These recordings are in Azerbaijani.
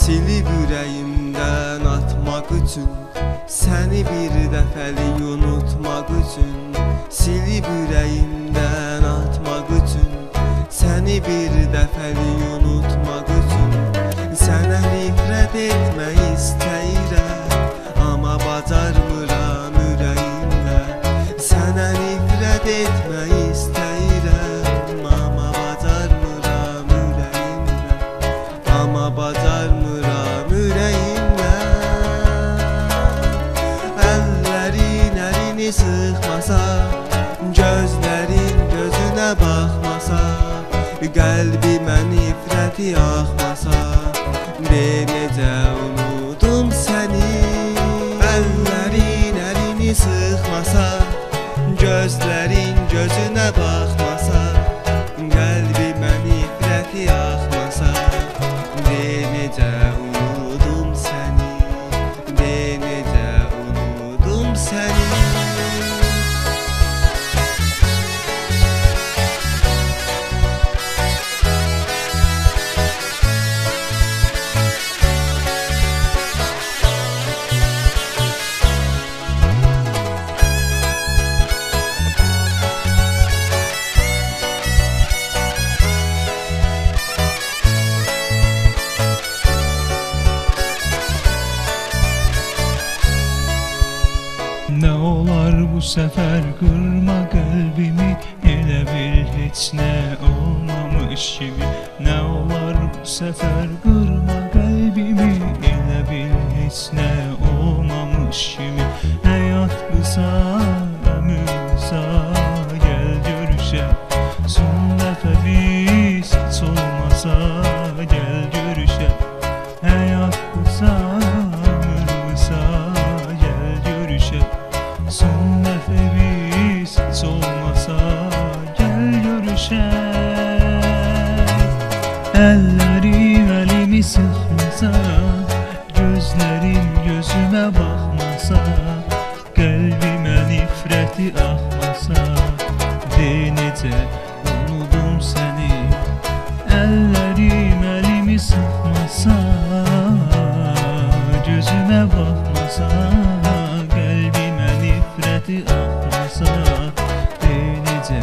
silib ürəyimdən atmaq üçün, səni bir dəfəlik unutmaq üçün, silib ürəyimdən atmaq üçün, səni bir dəfəlik unutmaq üçün, sənə nifrət etmək istəyirəm, amma bacarmıram ürəyimlə. Sənə nifrət etmək istəyirəm, amma bacarmıram ürəyimlə, amma bacarmıram ürəyimlə. Əllərin əlini sıxmasa, gözlərin gözünə baxmasa, qəlbimə nifrəti axmasa, de necə unudum səni. Əllərin əlini sıxmasa, gözlərin gözünə baxmasa, qəlbimə nifrəti axmasa, de necə unudum səni, de necə unudum səni. Nə olar bu səfər qırma qəlbimi, elə bil heç nə olmamış kimi. Nə olar bu səfər qırma qəlbimi, elə bil heç nə olmamış kimi. Həyat qısa, ömür qısa, gəl görüşək, son dəfə biz heç olmasa, gəl görüşək. Həyat qısa, ömür qısa, gəl görüşək, son dəfə biz heç olmasa, gəl görüşək. Əllərim əlimi sıxmasa, gözlərim gözümə baxmasa, qəlbimə nifrəti axmasa, de necə unudum səni. Əllərim əlimi sıxmasa, gözümə baxmasa, qəlbimə nifrəti axmasa, de necə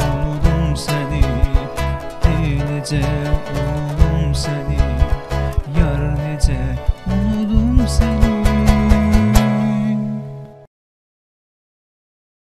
unudum səni, de necə